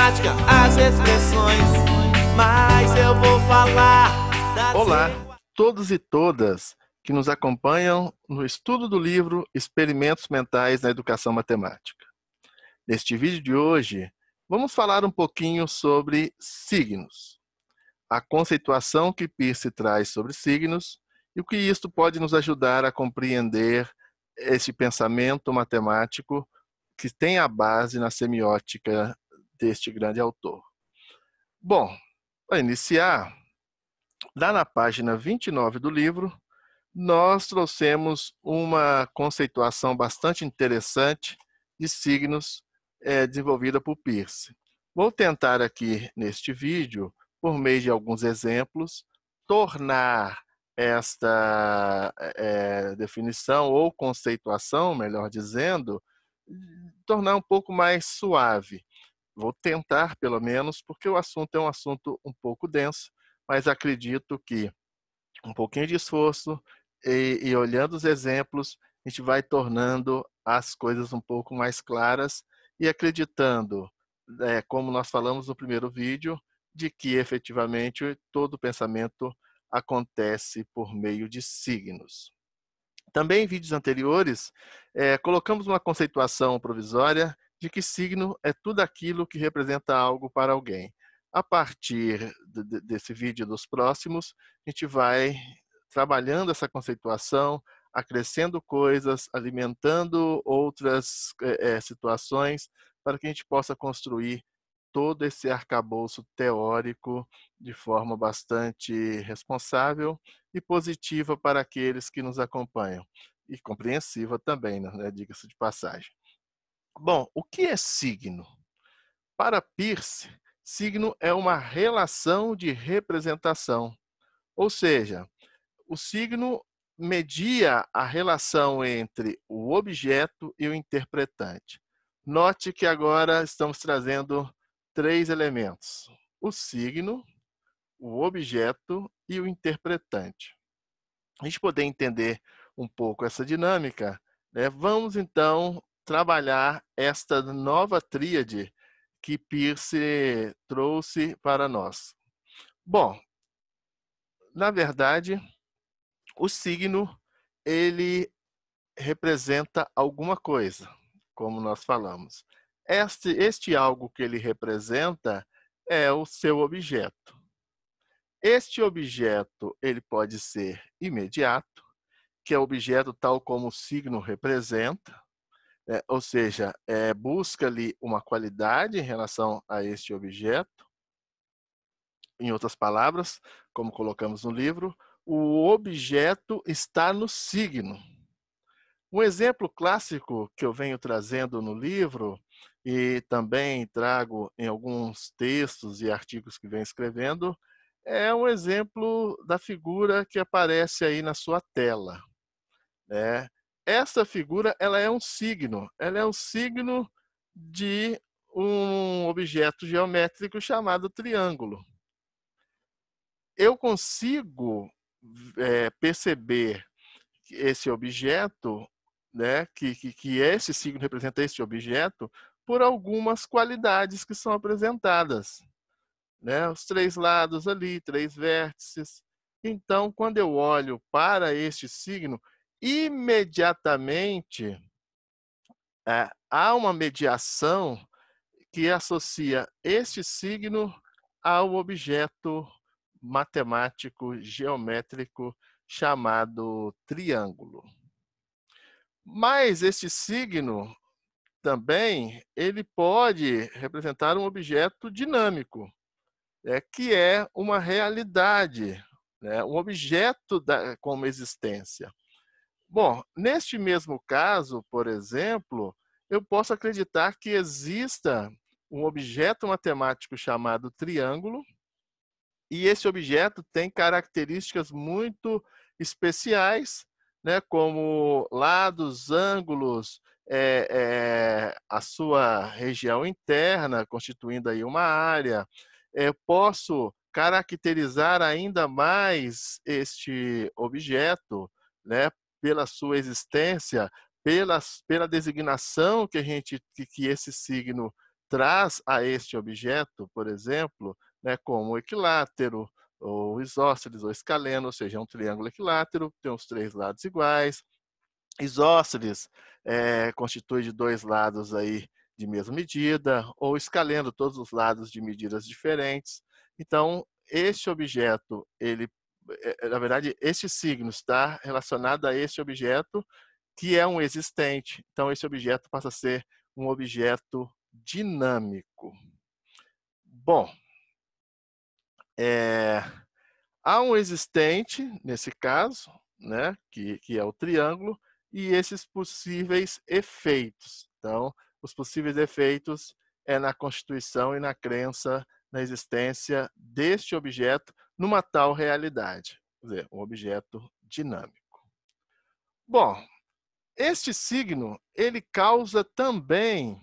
matemática, as expressões, mas eu vou falar das... Olá, todos e todas que nos acompanham no estudo do livro Experimentos Mentais na Educação Matemática. Neste vídeo de hoje, vamos falar um pouquinho sobre signos, a conceituação que Peirce traz sobre signos e o que isto pode nos ajudar a compreender este pensamento matemático que tem a base na semiótica deste grande autor. Bom, para iniciar, lá na página 29 do livro, nós trouxemos uma conceituação bastante interessante de signos desenvolvida por Peirce. Vou tentar aqui neste vídeo, por meio de alguns exemplos, tornar esta definição ou conceituação, melhor dizendo, tornar um pouco mais suave. Vou tentar, pelo menos, porque o assunto é um assunto um pouco denso, mas acredito que um pouquinho de esforço e olhando os exemplos, a gente vai tornando as coisas um pouco mais claras e acreditando, como nós falamos no primeiro vídeo, de que efetivamente todo pensamento acontece por meio de signos. Também em vídeos anteriores, colocamos uma conceituação provisória de que signo é tudo aquilo que representa algo para alguém. A partir desse vídeo e dos próximos, a gente vai trabalhando essa conceituação, acrescendo coisas, alimentando outras situações, para que a gente possa construir todo esse arcabouço teórico de forma bastante responsável e positiva para aqueles que nos acompanham. E compreensiva também, né? Diga-se de passagem. Bom, o que é signo? Para Peirce, signo é uma relação de representação. Ou seja, o signo media a relação entre o objeto e o interpretante. Note que agora estamos trazendo 3 elementos: o signo, o objeto e o interpretante. A gente poder entender um pouco essa dinâmica, né, vamos então trabalhar esta nova tríade que Peirce trouxe para nós. Bom, na verdade, o signo, ele representa alguma coisa, como nós falamos. Este algo que ele representa é o seu objeto. Este objeto, ele pode ser imediato, que é o objeto tal como o signo representa, ou seja, busca-lhe uma qualidade em relação a este objeto. Em outras palavras, como colocamos no livro, o objeto está no signo. Um exemplo clássico que eu venho trazendo no livro e também trago em alguns textos e artigos que venho escrevendo é um exemplo da figura que aparece aí na sua tela, né? Essa figura, ela é um signo de um objeto geométrico chamado triângulo. Eu consigo perceber esse objeto, né, que esse signo representa esse objeto, por algumas qualidades que são apresentadas, né? Os 3 lados ali, 3 vértices. Então, quando eu olho para este signo, imediatamente há uma mediação que associa este signo ao objeto matemático geométrico chamado triângulo. Mas este signo também ele pode representar um objeto dinâmico, que é uma realidade, né? Um objeto como existência. Bom, neste mesmo caso, por exemplo, eu posso acreditar que exista um objeto matemático chamado triângulo, e esse objeto tem características muito especiais, né, como lados, ângulos, a sua região interna, constituindo aí uma área. Posso caracterizar ainda mais este objeto, né, pela sua existência, pela designação que esse signo traz a este objeto, por exemplo, né, como o equilátero, ou isósceles, ou escaleno, ou seja, é um triângulo equilátero, tem os 3 lados iguais. Isósceles constitui de 2 lados aí de mesma medida, ou escaleno, todos os lados de medidas diferentes. Então, este objeto, na verdade, este signo está relacionado a este objeto que é um existente. Então, esse objeto passa a ser um objeto dinâmico. Bom, há um existente, nesse caso, né, que é o triângulo, e esses possíveis efeitos. Então, os possíveis efeitos é na constituição e na crença na existência deste objeto numa tal realidade, quer dizer, um objeto dinâmico. Bom, este signo, ele causa também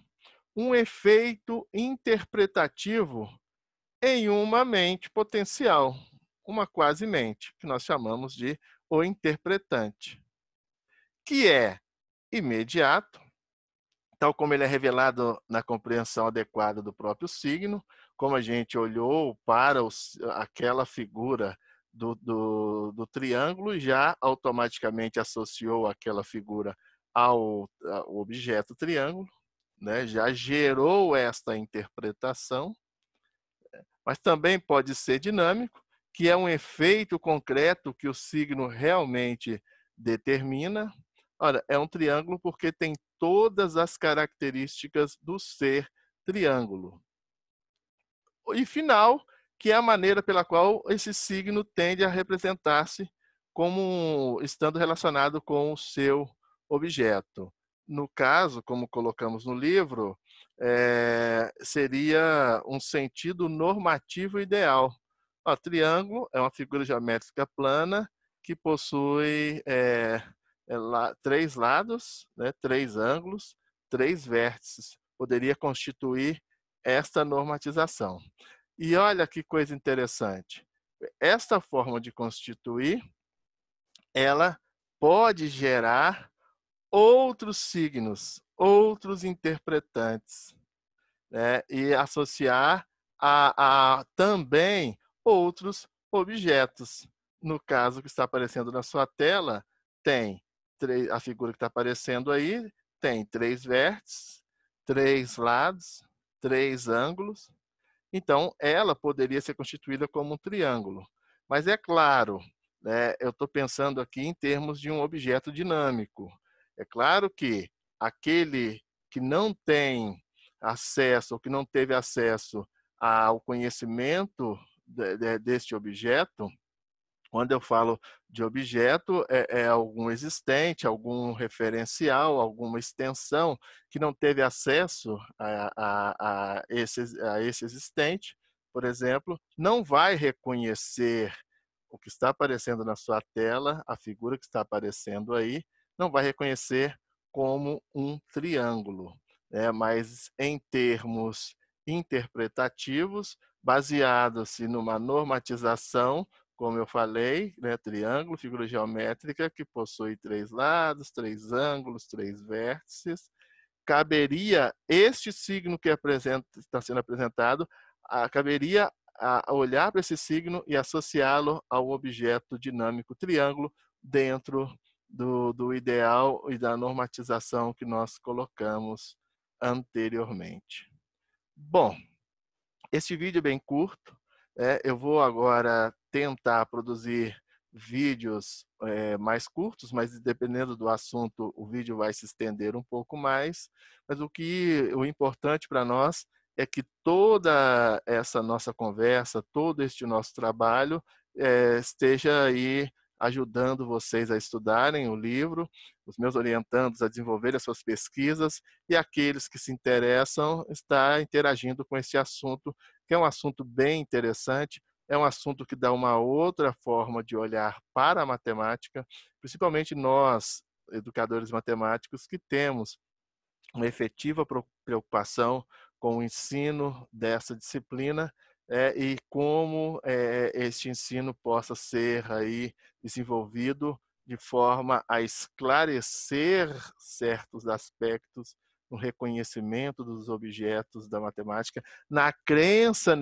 um efeito interpretativo em uma mente potencial, uma quasi-mente, que nós chamamos de o interpretante, que é imediato, tal como ele é revelado na compreensão adequada do próprio signo, como a gente olhou para aquela figura do triângulo e já automaticamente associou aquela figura ao objeto triângulo, né? Já gerou esta interpretação, mas também pode ser dinâmico, que é um efeito concreto que o signo realmente determina. Olha, é um triângulo porque tem todas as características do ser triângulo. E final, que é a maneira pela qual esse signo tende a representar-se como estando relacionado com o seu objeto. No caso, como colocamos no livro, seria um sentido normativo ideal. O triângulo é uma figura geométrica plana que possui 3 lados, né, 3 ângulos, 3 vértices. Poderia constituir esta normatização. E olha que coisa interessante. Esta forma de constituir, ela pode gerar outros signos, outros interpretantes, né? E associar a também outros objetos. No caso que está aparecendo na sua tela, tem a figura que está aparecendo aí, tem 3 vértices, 3 lados, 3 ângulos. Então, ela poderia ser constituída como um triângulo. Mas é claro, né, eu estou pensando aqui em termos de um objeto dinâmico. É claro que aquele que não tem acesso, ou que não teve acesso ao conhecimento deste objeto, quando eu falo de objeto, é algum existente, algum referencial, alguma extensão que não teve acesso a esse existente, por exemplo, não vai reconhecer o que está aparecendo na sua tela, a figura que está aparecendo aí, não vai reconhecer como um triângulo, né? Mas em termos interpretativos, baseado-se numa normatização, como eu falei, né, triângulo, figura geométrica que possui 3 lados, 3 ângulos, 3 vértices. Caberia este signo que está sendo apresentado, caberia a olhar para esse signo e associá-lo ao objeto dinâmico triângulo dentro do ideal e da normatização que nós colocamos anteriormente. Bom, este vídeo é bem curto, eu vou agora tentar produzir vídeos mais curtos, mas dependendo do assunto, o vídeo vai se estender um pouco mais. Mas o importante para nós é que toda essa nossa conversa, todo este nosso trabalho esteja aí ajudando vocês a estudarem o livro, os meus orientandos a desenvolverem as suas pesquisas e aqueles que se interessam estar interagindo com esse assunto, que é um assunto bem interessante, é um assunto que dá uma outra forma de olhar para a matemática, principalmente nós, educadores matemáticos, que temos uma efetiva preocupação com o ensino dessa disciplina e como este ensino possa ser aí desenvolvido de forma a esclarecer certos aspectos no reconhecimento dos objetos da matemática, na crença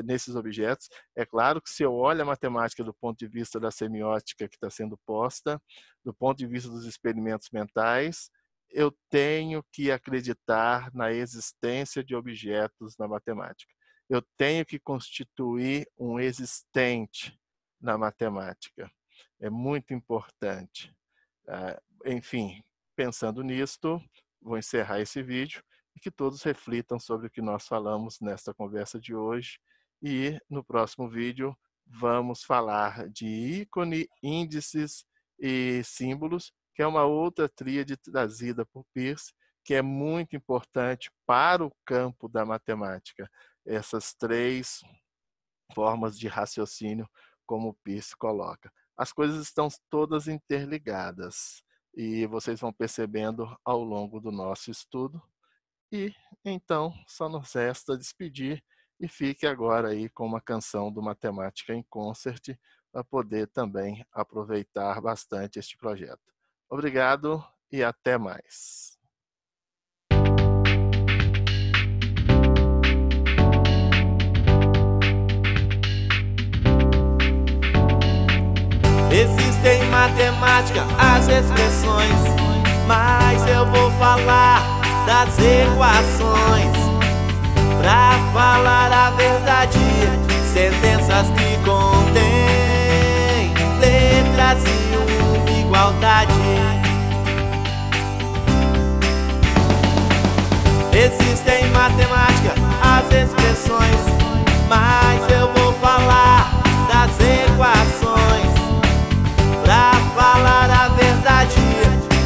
nesses objetos. É claro que se eu olho a matemática do ponto de vista da semiótica que está sendo posta, do ponto de vista dos experimentos mentais, eu tenho que acreditar na existência de objetos na matemática. Eu tenho que constituir um existente na matemática. É muito importante. Enfim, pensando nisto, vou encerrar esse vídeo e que todos reflitam sobre o que nós falamos nesta conversa de hoje. E no próximo vídeo vamos falar de ícone, índices e símbolos, que é uma outra tríade trazida por Peirce, que é muito importante para o campo da matemática. Essas três formas de raciocínio, como Peirce coloca. As coisas estão todas interligadas e vocês vão percebendo ao longo do nosso estudo. E então só nos resta despedir e fique agora aí com uma canção do Matemática em Concert para poder também aproveitar bastante este projeto. Obrigado e até mais. Existem em matemática as expressões, mas eu vou falar das equações. Pra falar a verdade, sentenças que contêm letras e uma igualdade. Existem em matemática as expressões, mas eu vou falar das equações. Pra falar a verdade,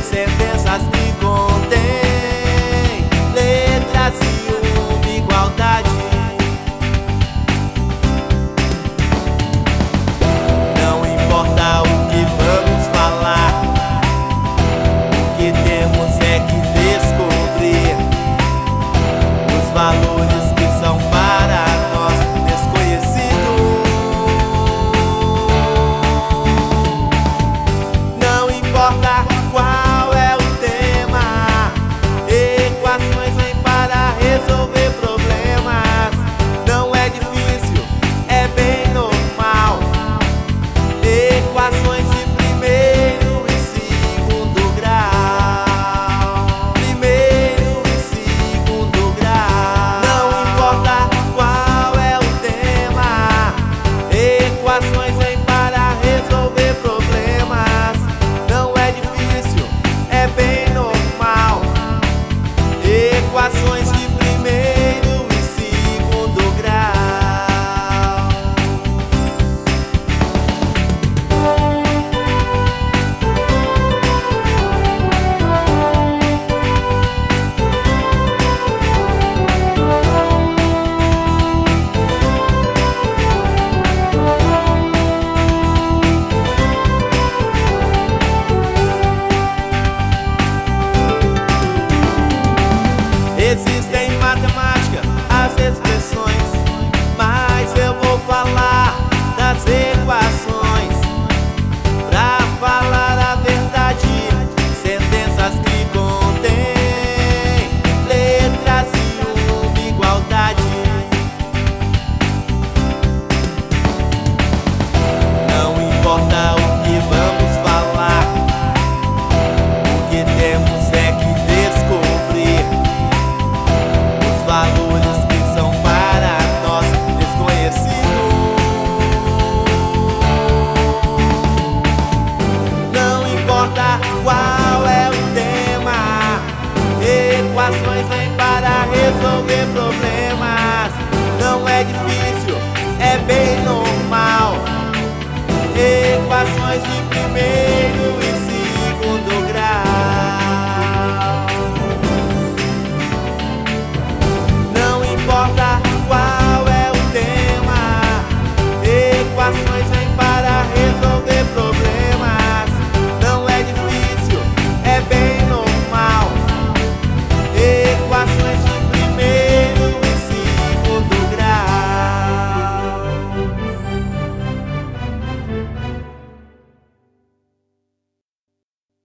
sentenças que contêm letras e uma igualdade. Não importa o que vamos falar, o que temos é que descobrir os valores que são para nós desconhecidos. Qual é o tema? Equações vêm para resolver problemas. Não é difícil, é bem normal. Equações de primeiro e segundo grau. Primeiro e segundo grau. Não importa qual é o tema, equações vêm para resolver problemas. Não é difícil, é bem normal. Equações de primeiro e segundo grau. Existem em matemática as expressões, mas eu vou falar das equações. Pra falar a verdade, sentenças que contêm letras e uma igualdade. Não importa